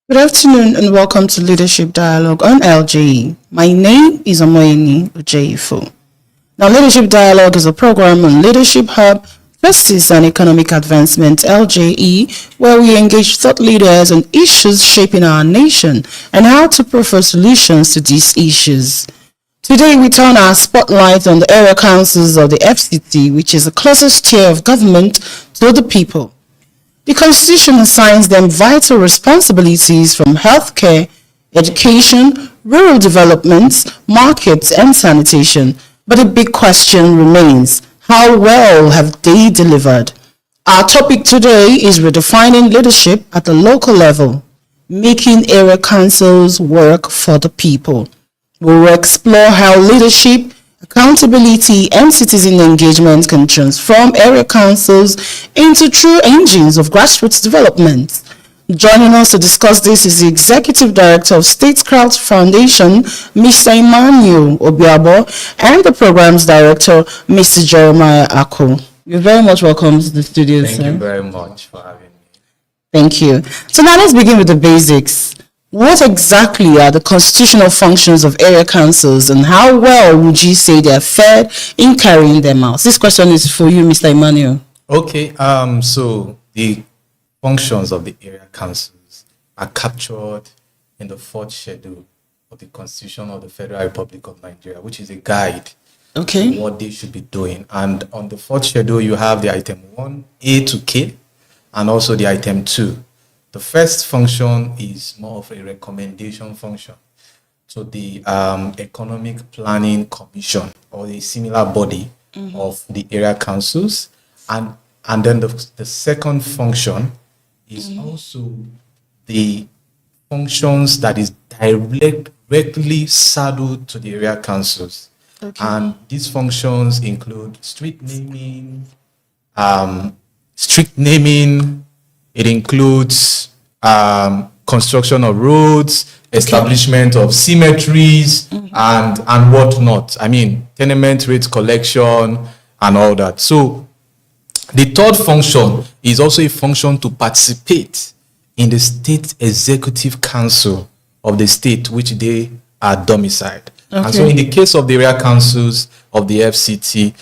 Good afternoon and welcome to Leadership Dialogue on LGE. My name is Emmanuel Obiabo. Now, Leadership Dialogue is a program on Leadership Hub, Justice and Economic Advancement (LGE), where we engage thought leaders on issues shaping our nation and how to prefer solutions to these issues. Today, we turn our spotlight on the area councils of the FCT, which is the closest tier of government to the people. The Constitution assigns them vital responsibilities from healthcare, education, rural development, markets, and sanitation. But a big question remains: how well have they delivered? Our topic today is redefining leadership at the local level, making area councils work for the people. We will explore how leadership, accountability, and citizen engagement can transform area councils into true engines of grassroots development. Joining us to discuss this is the Executive Director of Statecraft Foundation, Mr. Emmanuel Obiabo, and the Programs Director, Mr. Jeremiah Ako. You're very much welcome to the studio, Thank you very much for having me. Thank you. So now let's begin with the basics. What exactly are the constitutional functions of area councils, and how well would you say they are fared in carrying them out? This question is for you, Mr. Emmanuel. Okay, so the functions of the area councils are captured in the fourth schedule of the Constitution of the Federal Republic of Nigeria, which is a guide to what they should be doing. And on the fourth schedule, you have the item 1A to K, and also the item 2. The first function is more of a recommendation function to the Economic Planning Commission or a similar body of the area councils. And then the second function is also the functions that is directly saddled to the area councils. And these functions include street naming, it includes construction of roads, establishment of cemeteries, and whatnot. I mean, tenement rate collection and all that. So the third function is also a function to participate in the state executive council of the state which they are domiciled. And so in the case of the area councils of the FCT,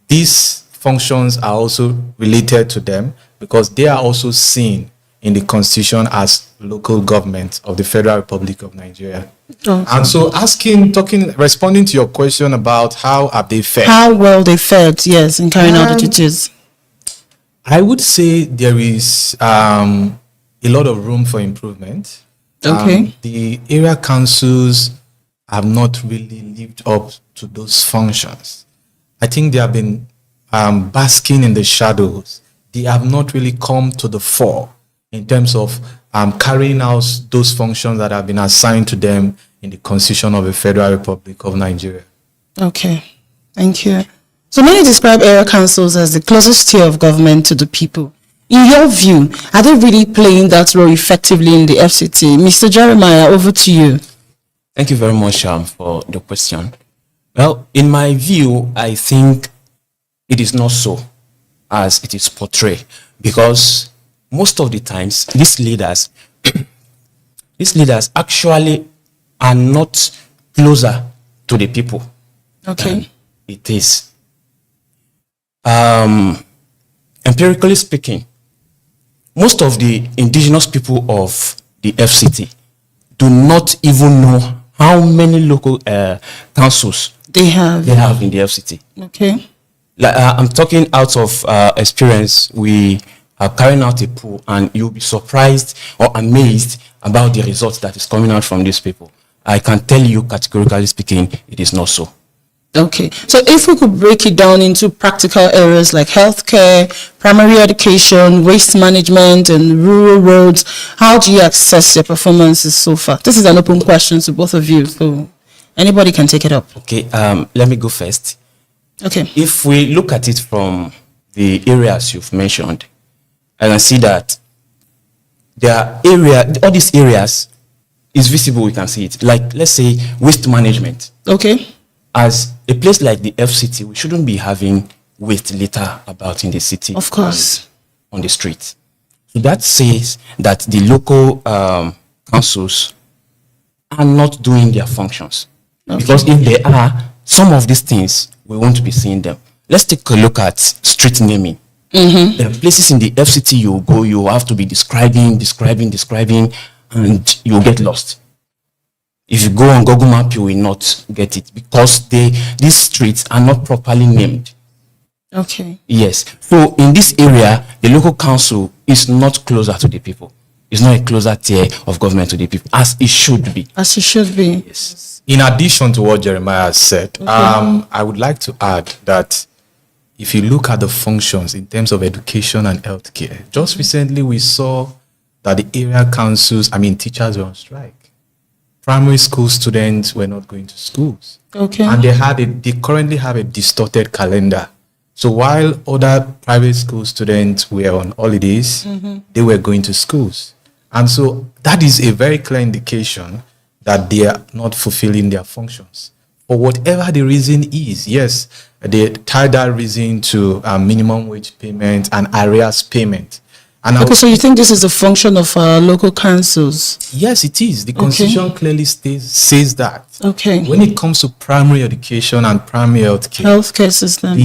these functions are also related to them because they are also seen in the Constitution as local government of the Federal Republic of Nigeria. And so responding to your question about how have they fared? How well they fared, yes, in carrying out the duties. I would say there is a lot of room for improvement. The area councils have not really lived up to those functions. I think they have been basking in the shadows. They have not really come to the fore in terms of carrying out those functions that have been assigned to them in the Constitution of the Federal Republic of Nigeria. Okay, thank you. So many describe area councils as the closest tier of government to the people. In your view, are they really playing that role effectively in the FCT? Mr. Jeremiah, over to you. Thank you very much for the question. Well, in my view, I think it is not so as it is portrayed, because most of the times these leaders actually are not closer to the people than it is. Empirically speaking, most of the indigenous people of the FCT do not even know how many local councils they have in the FCT. I'm talking out of experience. We are carrying out a poll, and you'll be surprised or amazed about the results that is coming out from these people. I can tell you categorically speaking, it is not so. Okay, so if we could break it down into practical areas like healthcare, primary education, waste management, and rural roads, how do you assess their performances so far? This is an open question to both of you, so anybody can take it up. Okay, let me go first. Okay. If we look at it from the areas you've mentioned, and I see that all these areas is visible, we can see it. Like, let's say, waste management. As a place like the FCT, we shouldn't be having waste litter about in the city. Of course. On the street. So that says that the local councils are not doing their functions. Okay. Because if they are, some of these things, we won't be seeing them. Let's take a look at street naming. There are places in the FCT you go, you have to be describing, and you'll get lost. If you go on Google Map, you will not get it because these streets are not properly named. Okay. Yes. So in this area, the local council is not closer to the people. It's not a closer tier of government to the people, as it should be. As it should be. Yes. In addition to what Jeremiah has said, I would like to add that if you look at the functions in terms of education and healthcare, just recently we saw that the area councils, teachers were on strike. Primary school students were not going to schools. Okay. And they currently have a distorted calendar. So while other private school students were on holidays, they were going to schools. And so that is a very clear indication that they are not fulfilling their functions. For whatever the reason is, yes, they tie that reason to minimum wage payment and arrears payment. And Okay, so you think this is a function of local councils? Yes, it is. The Constitution clearly says that. Okay. When it comes to primary education and primary healthcare, Healthcare system.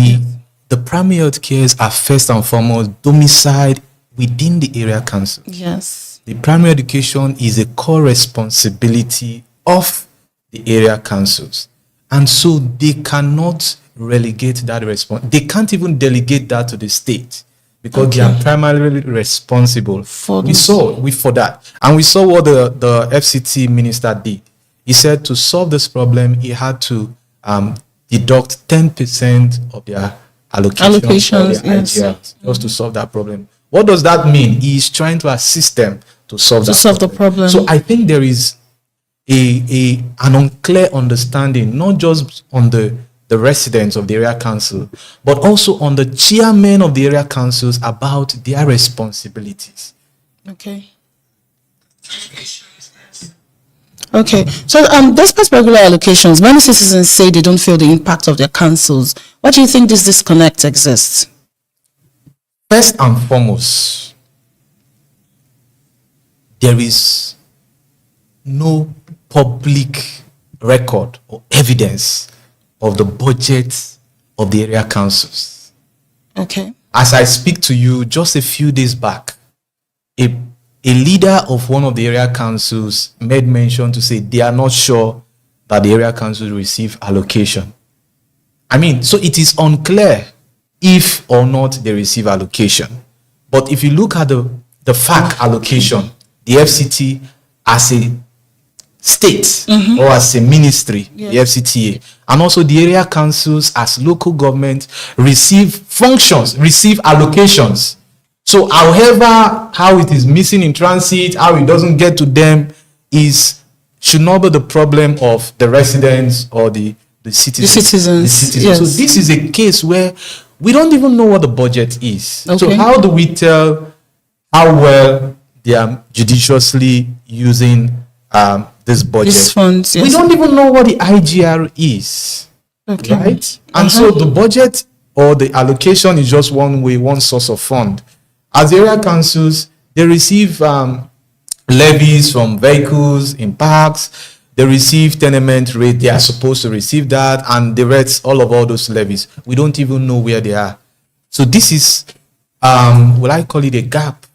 the primary health cares are first and foremost domiciled within the area council. Yes. The primary education is a core responsibility of the area councils. And so they cannot relegate that they can't even delegate that to the state because they are primarily responsible for that. And we saw what the FCT minister did. He said to solve this problem, he had to deduct 10% of their allocations yes. IGRs, just to solve that problem. What does that mean? He is trying to assist them to solve the problem. So I think there is an unclear understanding, not just on the residents of the area council, but also on the chairmen of the area councils about their responsibilities. Okay. Okay, so despite regular allocations, many citizens say they don't feel the impact of their councils. Why do you think this disconnect exists? First and foremost, there is no public record or evidence of the budget of the area councils. Okay. As I speak to you, just a few days back, a leader of one of the area councils made mention to say they are not sure that the area councils receive allocation. So it is unclear if or not they receive allocation. But if you look at the FAC allocation, the FCT as a state or as a ministry, the FCTA, and also the area councils as local government receive allocations. So however, how it is missing in transit, how it doesn't get to them should not be the problem of the residents or the citizens. Yes. So this is a case where we don't even know what the budget is. Okay. So how do we tell how well they are judiciously using this budget? These funds, yes. We don't even know what the IGR is. Okay. Right? And so the budget or the allocation is just one source of fund. As area councils, they receive levies from vehicles in parks. They receive tenement rate. They are supposed to receive that, and the rest, all those levies. We don't even know where they are. So this is, will I call it a gap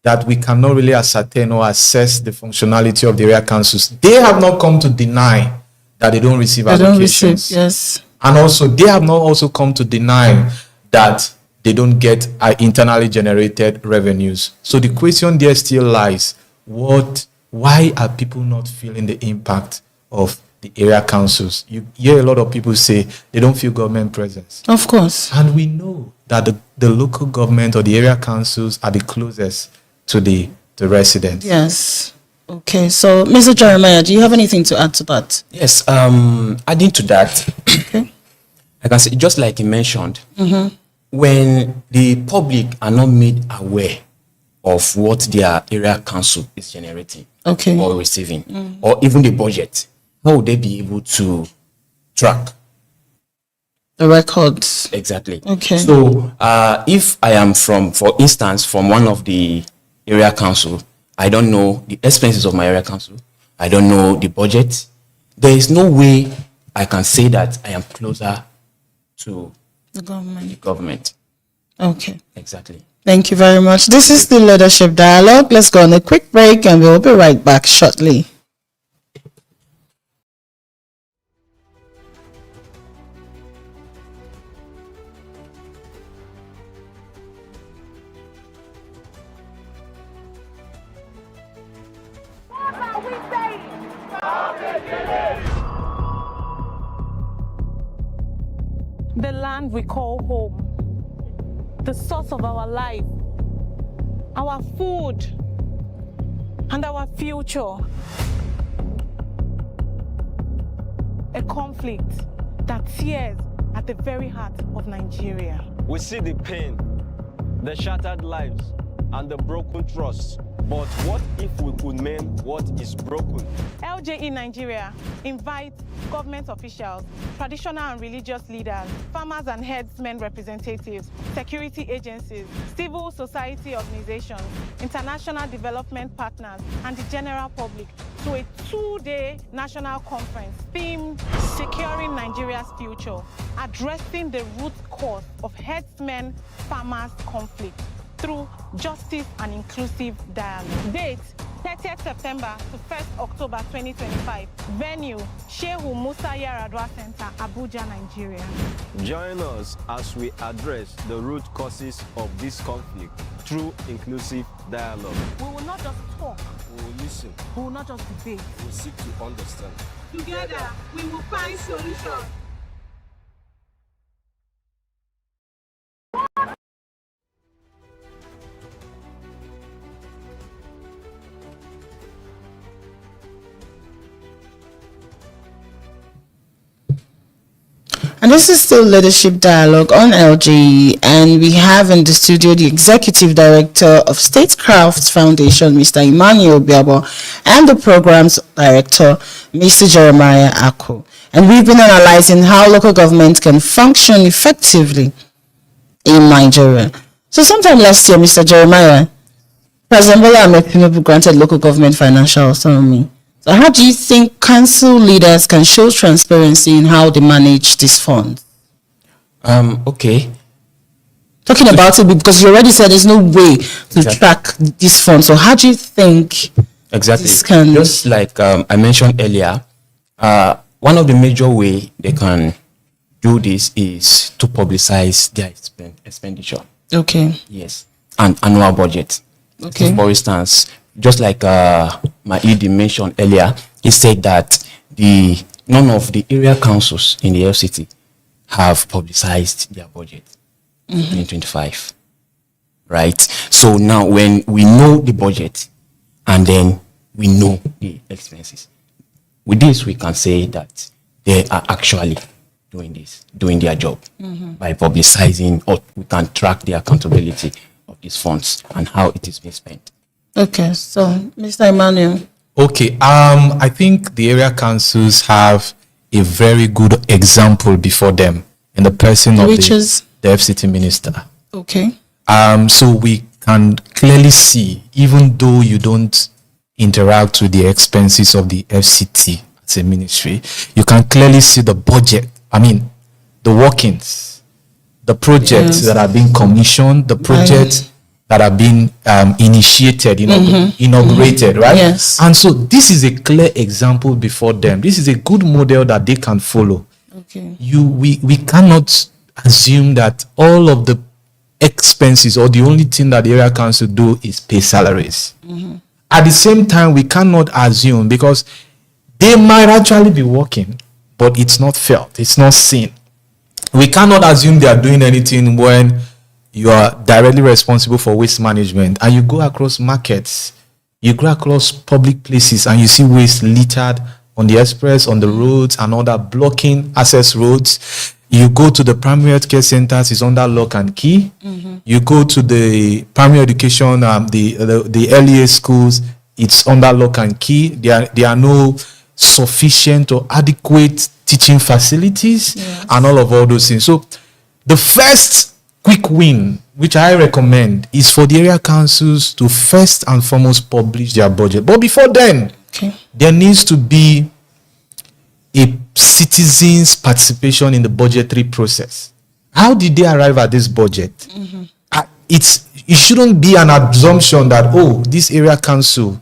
that we cannot really ascertain or assess the functionality of the area councils. They have not come to deny that they don't receive allocations. Yes. And also, they have not also come to deny that they don't get internally generated revenues. So the question there still lies, why are people not feeling the impact of the area councils? You hear a lot of people say they don't feel government presence. Of course. And we know that the local government or the area councils are the closest to the residents. Yes. Okay, so Mr. Jeremiah, do you have anything to add to that? Yes, adding to that, Okay. I can say, just like you mentioned, when the public are not made aware of what their area council is generating or receiving, or even the budget, how would they be able to track the records? Exactly. Okay. So if I am for instance, from one of the area council, I don't know the expenses of my area council. I don't know the budget. There is no way I can say that I am closer to The government. the government. Okay. Exactly. Thank you very much. This is the Leadership Dialogue. Let's go on a quick break and we'll be right back shortly. The land we call home, the source of our life, our food, and our future. A conflict that tears at the very heart of Nigeria. We see the pain, the shattered lives, and the broken trust. But what if we could mend what is broken? LJE Nigeria invites government officials, traditional and religious leaders, farmers and herdsmen representatives, security agencies, civil society organizations, international development partners, and the general public to a 2-day national conference themed Securing Nigeria's Future, addressing the root cause of herdsmen-farmers conflict through justice and inclusive dialogue. Date, 30th September to 1st October 2025. Venue, Shehu Musa Yaradua Center, Abuja, Nigeria. Join us as we address the root causes of this conflict through inclusive dialogue. We will not just talk, We will listen, we will not just debate. we will seek to understand. Together, we will find solutions. And this is still Leadership Dialogue on LGE, and we have in the studio the Executive Director of Statecraft Foundation, Mr. Emmanuel Obiabo, and the Programs Director, Mr. Jeremiah Ako. And we've been analyzing how local government can function effectively in Nigeria. So sometime last year, Mr. Jeremiah, President Bola Ahmed Tinubu granted local government financial autonomy. So how do you think council leaders can show transparency in how they manage these funds? Okay. Talking about it because you already said there's no way to track these funds. So how do you think Exactly. this can... Just like I mentioned earlier, one of the major way they can do this is to publicize their expenditure. Okay. Yes. And annual budget. Okay. So for instance, just like my ED mentioned earlier, he said that none of the area councils in the FCT have publicized their budget in 2025. Right? So now when we know the budget and then we know the expenses, with this we can say that they are actually doing their job by publicizing, or we can track the accountability of these funds and how it is being spent. Okay. So, Mr. Emmanuel. Okay, I think the area councils have a very good example before them in the person of Which is? the FCT minister. Okay. So we can clearly see, even though you don't interact with the expenses of the FCT as a ministry, you can clearly see the budget. I mean, the workings, the projects that are being commissioned, the projects that are being initiated, inaugurated, right? Yes. And so this is a clear example before them. This is a good model that they can follow. Okay. We cannot assume that all of the expenses or the only thing that the area council do is pay salaries. At the same time, we cannot assume, because they might actually be working, but it's not felt, it's not seen. We cannot assume they are doing anything when you are directly responsible for waste management and you go across markets, you go across public places and you see waste littered on the express, on the roads and all that, blocking access roads. You go to the primary health care centers, it's under lock and key. You go to the primary education, the earlier schools, it's under lock and key. There are no sufficient or adequate teaching facilities and all those things. So the first quick win, which I recommend, is for the area councils to first and foremost publish their budget. But before then, there needs to be a citizens' participation in the budgetary process. How did they arrive at this budget? It shouldn't be an assumption that, oh, this area council,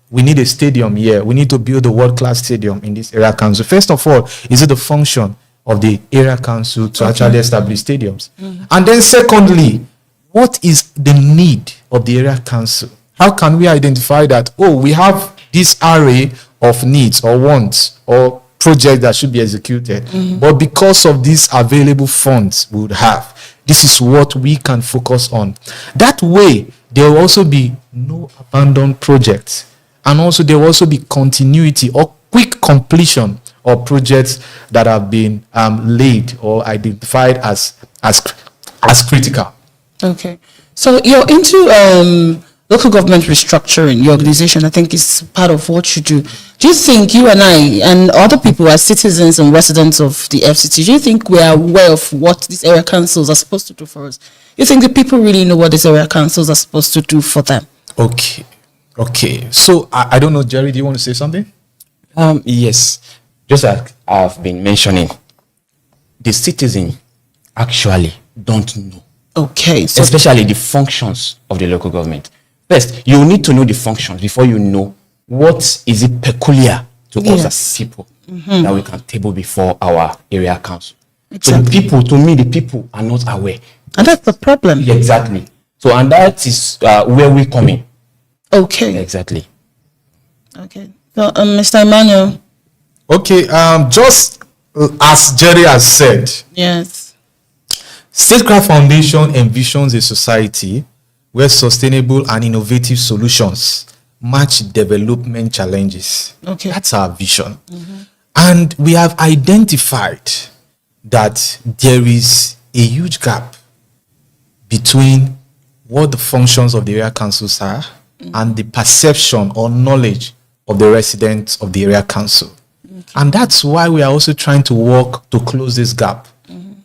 we need a stadium here. We need to build a world-class stadium in this area council. First of all, is it the function of the area council to actually establish stadiums? And then secondly, what is the need of the area council? How can we identify that, oh, we have this array of needs or wants or projects that should be executed, but because of these available funds we would have, this is what we can focus on. That way, there will also be no abandoned projects, and also there will also be continuity or quick completion of projects that have been laid or identified as critical. Okay, so you're into local government restructuring. Your organization, I think, is part of what you do. Do you think you and I and other people as citizens and residents of the FCT, do you think we are aware of what these area councils are supposed to do for us? You think the people really know what these area councils are supposed to do for them? Okay. So I don't know, Jerry, do you want to say something? Yes. Just like I've been mentioning, the citizen actually don't know. Okay. So Especially the functions of the local government. First, you need to know the functions before you know what is it peculiar to us as people that we can table before our area council. Exactly. So the people are not aware. And that's the problem. Yeah, exactly. So, and that is where we come in. Okay. Exactly. Okay. So, Mr. Emmanuel. Okay, just as Jerry has said, Yes. Statecraft Foundation envisions a society where sustainable and innovative solutions match development challenges. Okay. That's our vision. And we have identified that there is a huge gap between what the functions of the area councils are and the perception or knowledge of the residents of the area council. And that's why we are also trying to work to close this gap.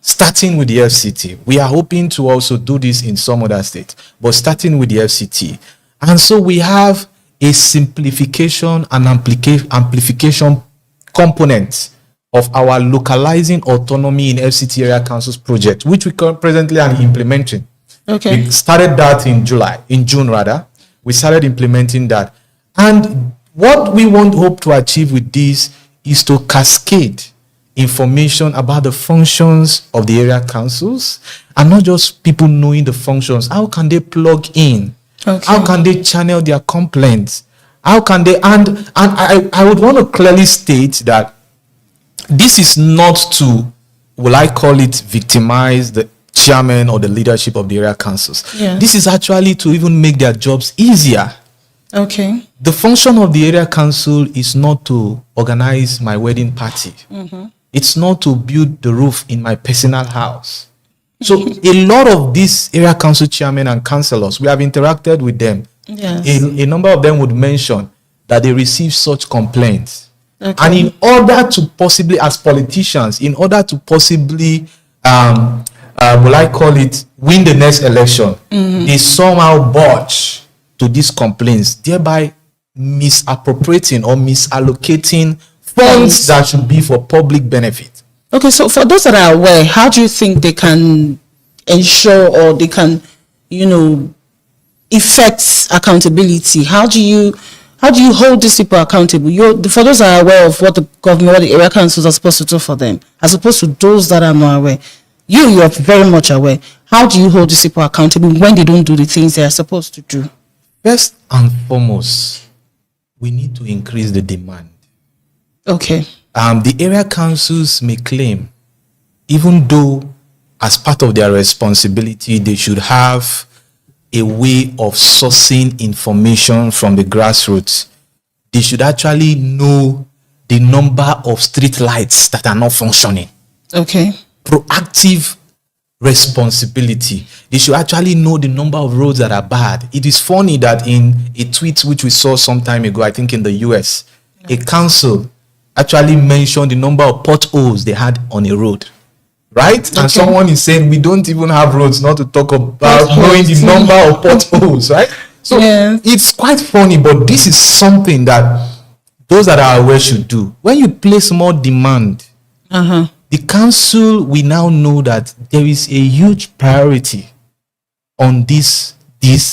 Starting with the FCT. We are hoping to also do this in some other states, but starting with the FCT. And so we have a simplification and amplification component of our localizing autonomy in FCT area councils project, which we presently are implementing. Okay. We started that in June rather. We started implementing that. And what we hope to achieve with this is to cascade information about the functions of the area councils, and not just people knowing the functions. How can they plug in? Okay. How can they channel their complaints? How can they, and I would want to clearly state that this is not to, will I call it, victimize the chairman or the leadership of the area councils. Yeah. This is actually to even make their jobs easier. Okay. The function of the area council is not to organize my wedding party. It's not to build the roof in my personal house. So a lot of these area council chairmen and councillors, we have interacted with them. Yes. A number of them would mention that they receive such complaints. Okay. And in order to possibly, as politicians, in order to possibly, will I call it, win the next election, they somehow budge to these complaints, thereby misappropriating or misallocating funds that should be for public benefit. Okay, so for those that are aware, how do you think they can ensure or they can, effect accountability? How do you hold these people accountable? For those that are aware of what the government, what the area councils are supposed to do for them, as opposed to those that are more aware. You are very much aware. How do you hold these people accountable when they don't do the things they are supposed to do? First and foremost, we need to increase the demand. Okay. The area councils may claim, even though as part of their responsibility, they should have a way of sourcing information from the grassroots. They should actually know the number of street lights that are not functioning. Okay. Proactive responsibility. They should actually know the number of roads that are bad. It is funny that in a tweet which we saw some time ago, I think in the US, a council actually mentioned the number of potholes they had on a road. right? And someone is saying we don't even have roads, not to talk about knowing the number of potholes, right? So it's quite funny, but this is something that those that are aware should do. When you place more demand, the council, we now know that there is a huge priority on this,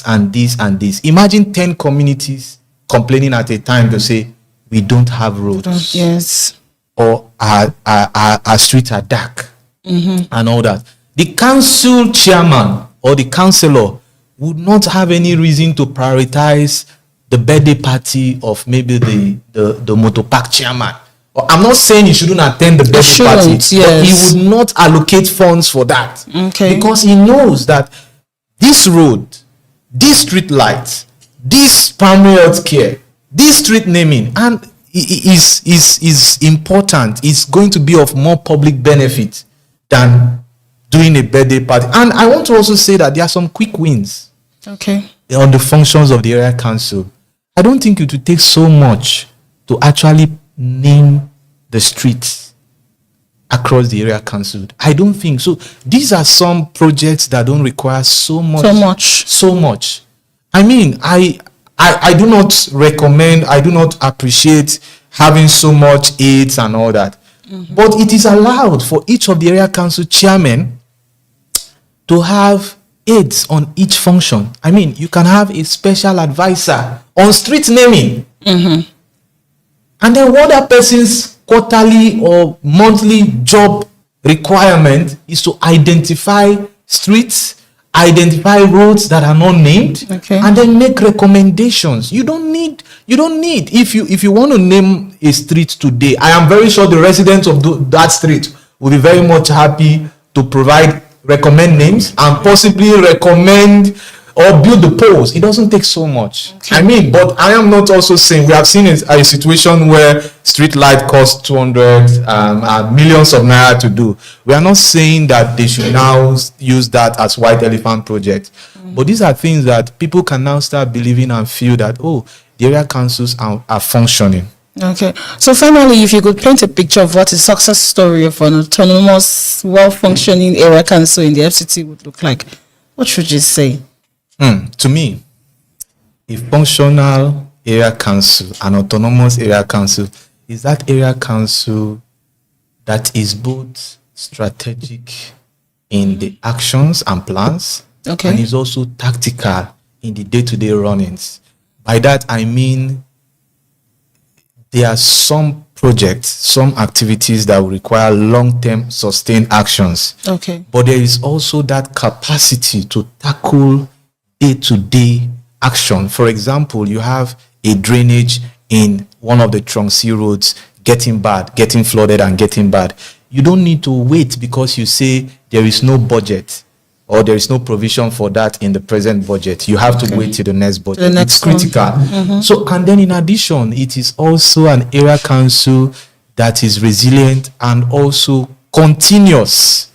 and this, and this. Imagine 10 communities complaining at a time to say, we don't have roads. Yes. Or our streets are dark. And all that. The council chairman or the councillor would not have any reason to prioritize the birthday party of maybe the motor park chairman. I'm not saying he shouldn't attend the birthday party, but he would not allocate funds for that. Because he knows that this road, this street lights, this primary health care, this street naming, and is important. It's going to be of more public benefit than doing a birthday party. And I want to also say that there are some quick wins on the functions of the area council. I don't think it would take so much to actually name the streets across the area council. I don't think so. These are some projects that don't require so much. I mean, I do not recommend, I do not appreciate having so much aids and all that. But it is allowed for each of the area council chairmen to have aids on each function. I mean, you can have a special advisor on street naming. And then what that person's quarterly or monthly job requirement is to identify streets, identify roads that are not named, and then make recommendations. You don't need if you want to name a street today, I am very sure the residents of that street will be very much happy to recommend names and possibly recommend or build the poles. It doesn't take so much. I mean, but I am not also saying, we have seen a situation where street light costs 200 and millions of naira to do. We are not saying that they should now use that as white elephant project. But these are things that people can now start believing and feel that, oh, the area councils are functioning. Okay. So finally, if you could paint a picture of what a success story of an autonomous, well-functioning area council in the FCT would look like, what should you say? To me, a functional area council, an autonomous area council, is that area council that is both strategic in the actions and plans, and is also tactical in the day-to-day runnings. By that, I mean there are some projects, some activities that will require long-term sustained actions. But there is also that capacity to tackle day-to-day action. For example, you have a drainage in one of the Trunk C roads getting bad, getting flooded and getting bad. You don't need to wait because you say there is no budget or there is no provision for that in the present budget. You have to wait till the next budget. It's critical. So, and then in addition, it is also an area council that is resilient and also continuous.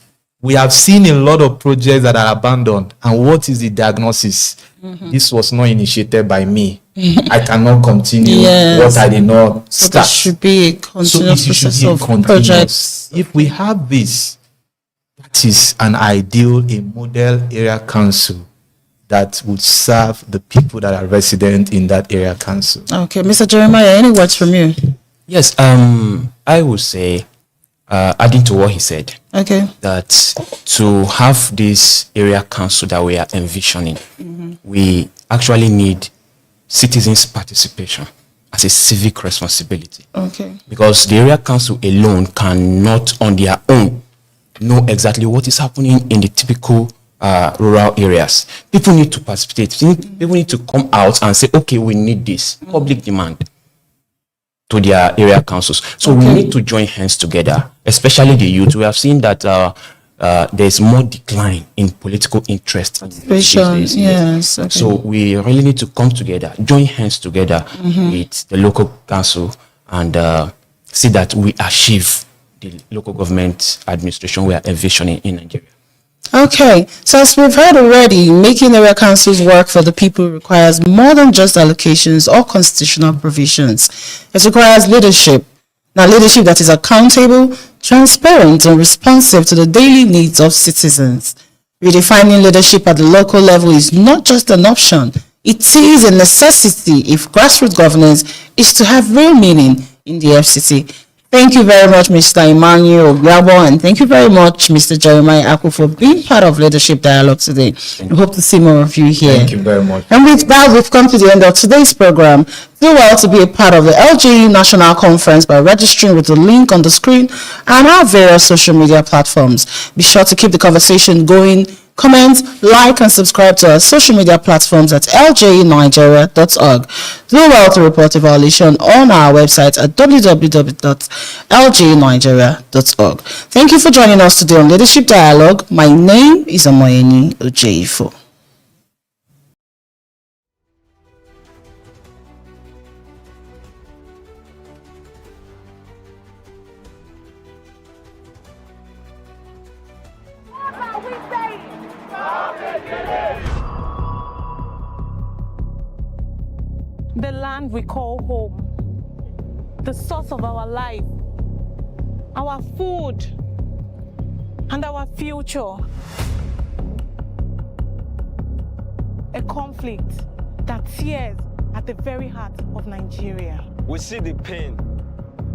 We have seen a lot of projects that are abandoned. And what is the diagnosis? This was not initiated by me. I cannot continue what I did not start. So there should be a continuous process of projects. If we have this, that is an ideal, a model area council that would serve the people that are resident in that area council. Okay, Mr. Jeremiah, any words from you? Yes, I would say, adding to what he said, that to have this area council that we are envisioning, we actually need citizens' participation as a civic responsibility. Because the area council alone cannot on their own know exactly what is happening in the typical rural areas. People need to participate. People need to come out and say, okay, we need this public demand to their area councils. So we need to join hands together, especially the youth. We have seen that there's more decline in political interest these days. So we really need to come together, join hands together with the local council and see that we achieve the local government administration we are envisioning in Nigeria. Okay, so as we've heard already, making area councils work for the people requires more than just allocations or constitutional provisions. It requires leadership. Now, leadership that is accountable transparent and responsive to the daily needs of citizens. Redefining leadership at the local level is not just an option, it is a necessity if grassroots governance is to have real meaning in the FCT. Thank you very much, Mr. Emmanuel Obiabo, and thank you very much, Mr. Jeremiah Aku, for being part of Leadership Dialogue today. We hope to see more of you here. Thank you very much. And with that, we've come to the end of today's program. Do well to be a part of the LGE National Conference by registering with the link on the screen and our various social media platforms. Be sure to keep the conversation going. Comment, like, and subscribe to our social media platforms at ljenigeria.org. Do well to report a violation on our website at www.ljenigeria.org. Thank you for joining us today on Leadership Dialogue. My name is Emmanuel Obiabo. The land we call home, the source of our life, our food, and our future. A conflict that tears at the very heart of Nigeria. We see the pain,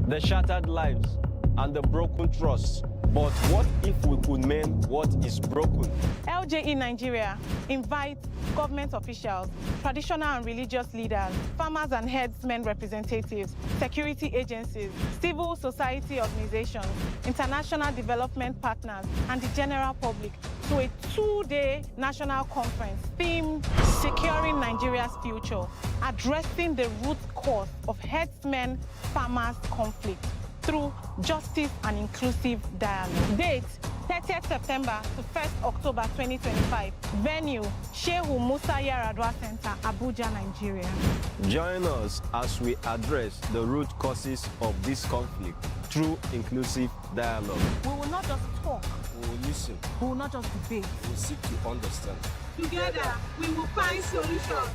the shattered lives, and the broken trust. But what if we could mend what is broken? LGE Nigeria invites government officials, traditional and religious leaders, farmers and herdsmen representatives, security agencies, civil society organizations, international development partners, and the general public to a 2-day national conference themed Securing Nigeria's Future, addressing the root cause of herdsmen-farmers conflict through justice and inclusive dialogue. Date 30th September to 1st October 2025. Venue Shehu Musa Yaradua Center, Abuja, Nigeria. Join us as we address the root causes of this conflict through inclusive dialogue. We will not just talk, We will listen. we will not just debate. We will seek to understand. Together, we will find solutions.